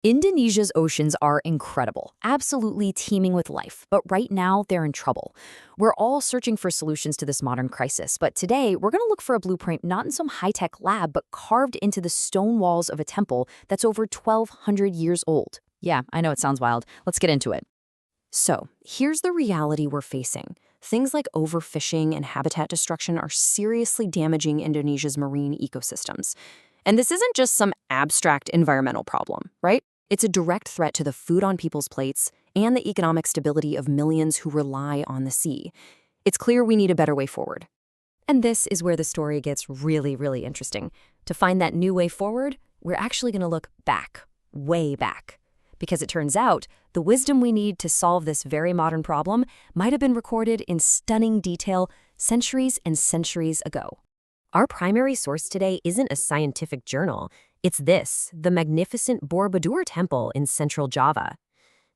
Indonesia's oceans are incredible, absolutely teeming with life, but right now they're in trouble. We're all searching for solutions to this modern crisis, but today we're going to look for a blueprint not in some high-tech lab, but carved into the stone walls of a temple that's over 1,200 years old. Yeah, I know it sounds wild. Let's get into it. So, here's the reality we're facing. Things like overfishing and habitat destruction are seriously damaging Indonesia's marine ecosystems. And this isn't just some abstract environmental problem, right? It's a direct threat to the food on people's plates and the economic stability of millions who rely on the sea. It's clear we need a better way forward. And this is where the story gets really, really interesting. To find that new way forward, we're actually going to look back, way back. Because it turns out, the wisdom we need to solve this very modern problem might have been recorded in stunning detail centuries and centuries ago. Our primary source today isn't a scientific journal. It's this, the magnificent Borobudur Temple in central Java.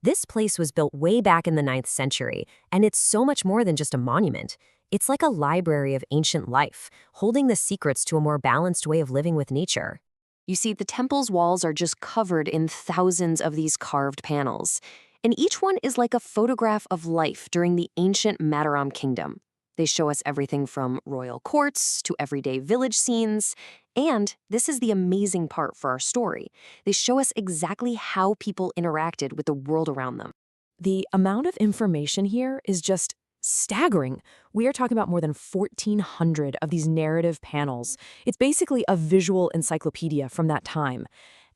This place was built way back in the 9th century, and it's so much more than just a monument. It's like a library of ancient life, holding the secrets to a more balanced way of living with nature. You see, the temple's walls are just covered in thousands of these carved panels, and each one is like a photograph of life during the ancient Mataram kingdom. They show us everything from royal courts to everyday village scenes, and this is the amazing part for our story. They show us exactly how people interacted with the world around them. The amount of information here is just staggering. We are talking about more than 1,400 of these narrative panels. It's basically a visual encyclopedia from that time.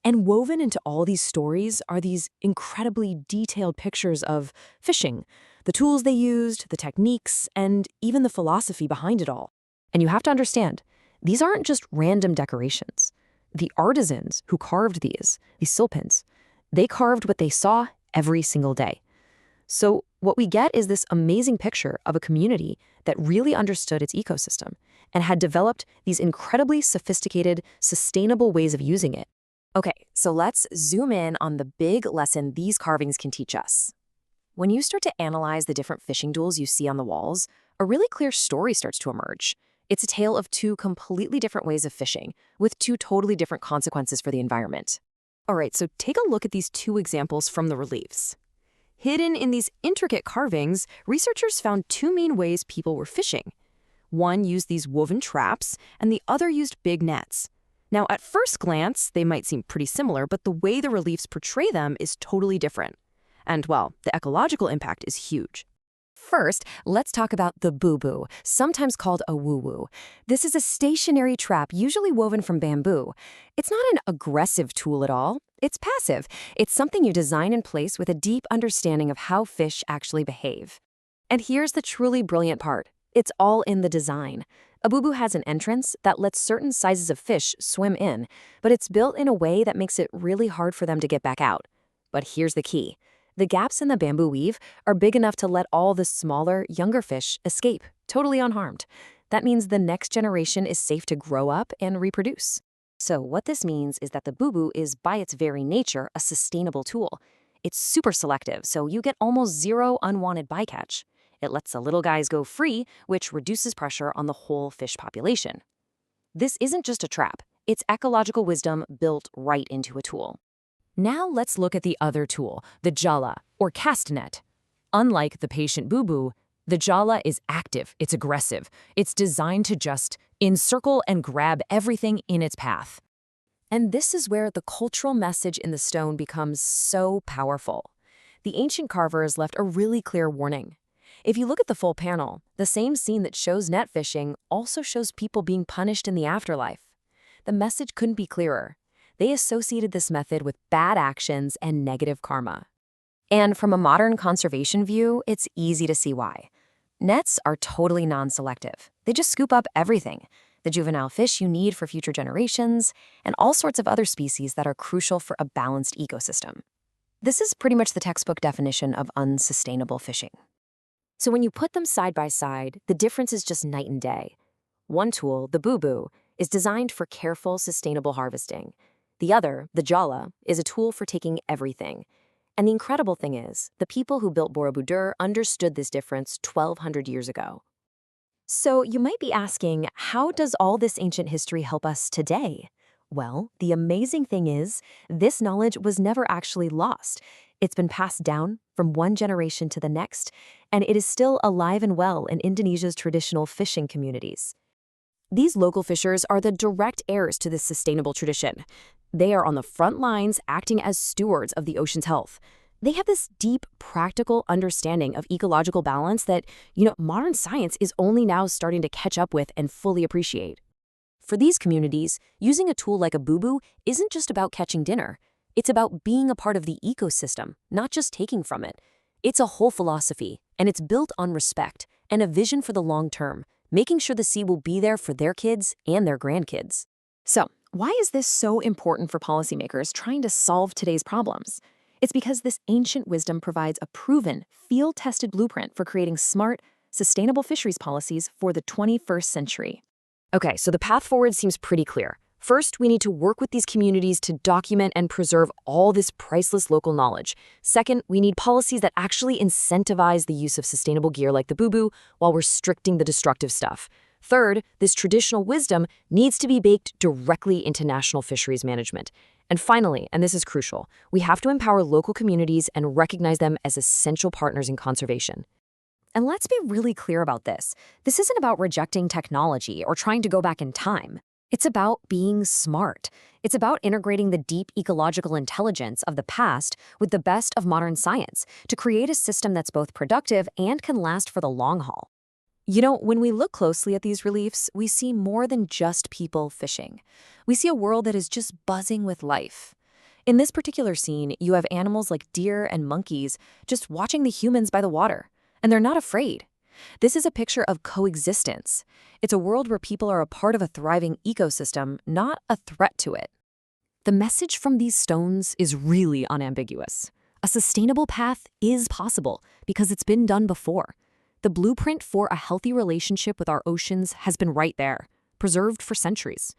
And woven into all these stories are these incredibly detailed pictures of fishing, the tools they used, the techniques, and even the philosophy behind it all. And you have to understand, these aren't just random decorations. The artisans who carved these silpins, they carved what they saw every single day. So what we get is this amazing picture of a community that really understood its ecosystem and had developed these incredibly sophisticated, sustainable ways of using it. Okay, so let's zoom in on the big lesson these carvings can teach us. When you start to analyze the different fishing tools you see on the walls, a really clear story starts to emerge. It's a tale of two completely different ways of fishing, with two totally different consequences for the environment. All right, so take a look at these two examples from the reliefs. Hidden in these intricate carvings, researchers found two main ways people were fishing. One used these woven traps, and the other used big nets. Now, at first glance, they might seem pretty similar, but the way the reliefs portray them is totally different. And, well, the ecological impact is huge. First, let's talk about the Bubu, sometimes called a woo-woo. This is a stationary trap, usually woven from bamboo. It's not an aggressive tool at all. It's passive. It's something you design in place with a deep understanding of how fish actually behave. And here's the truly brilliant part. It's all in the design. A Bubu has an entrance that lets certain sizes of fish swim in, but it's built in a way that makes it really hard for them to get back out. But here's the key. The gaps in the bamboo weave are big enough to let all the smaller, younger fish escape, totally unharmed. That means the next generation is safe to grow up and reproduce. So what this means is that the Bubu is, by its very nature, a sustainable tool. It's super selective, so you get almost zero unwanted bycatch. It lets the little guys go free, which reduces pressure on the whole fish population. This isn't just a trap. It's ecological wisdom built right into a tool. Now let's look at the other tool, the jala, or cast net. Unlike the patient Bubu, the jala is active, it's aggressive. It's designed to just encircle and grab everything in its path. And this is where the cultural message in the stone becomes so powerful. The ancient carvers left a really clear warning. If you look at the full panel, the same scene that shows net fishing also shows people being punished in the afterlife. The message couldn't be clearer. They associated this method with bad actions and negative karma. And from a modern conservation view, it's easy to see why. Nets are totally non-selective. They just scoop up everything, the juvenile fish you need for future generations, and all sorts of other species that are crucial for a balanced ecosystem. This is pretty much the textbook definition of unsustainable fishing. So when you put them side by side, the difference is just night and day. One tool, the Bubu, is designed for careful, sustainable harvesting. The other, the jala, is a tool for taking everything. And the incredible thing is, the people who built Borobudur understood this difference 1,200 years ago. So you might be asking, how does all this ancient history help us today? Well, the amazing thing is, this knowledge was never actually lost. It's been passed down from one generation to the next, and it is still alive and well in Indonesia's traditional fishing communities. These local fishers are the direct heirs to this sustainable tradition. They are on the front lines acting as stewards of the ocean's health. They have this deep, practical understanding of ecological balance that, modern science is only now starting to catch up with and fully appreciate. For these communities, using a tool like a Bubu isn't just about catching dinner. It's about being a part of the ecosystem, not just taking from it. It's a whole philosophy, and it's built on respect and a vision for the long term, making sure the sea will be there for their kids and their grandkids. So, why is this so important for policymakers trying to solve today's problems? It's because this ancient wisdom provides a proven, field-tested blueprint for creating smart, sustainable fisheries policies for the 21st century. Okay, so the path forward seems pretty clear. First, we need to work with these communities to document and preserve all this priceless local knowledge. Second, we need policies that actually incentivize the use of sustainable gear like the Bubu while restricting the destructive stuff. Third, this traditional wisdom needs to be baked directly into national fisheries management. And finally, and this is crucial, we have to empower local communities and recognize them as essential partners in conservation. And let's be really clear about this. This isn't about rejecting technology or trying to go back in time. It's about being smart. It's about integrating the deep ecological intelligence of the past with the best of modern science to create a system that's both productive and can last for the long haul. When we look closely at these reliefs, we see more than just people fishing. We see a world that is just buzzing with life. In this particular scene, you have animals like deer and monkeys just watching the humans by the water, and they're not afraid. This is a picture of coexistence. It's a world where people are a part of a thriving ecosystem, not a threat to it. The message from these stones is really unambiguous. A sustainable path is possible because it's been done before. The blueprint for a healthy relationship with our oceans has been right there, preserved for centuries.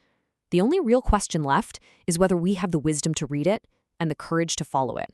The only real question left is whether we have the wisdom to read it and the courage to follow it.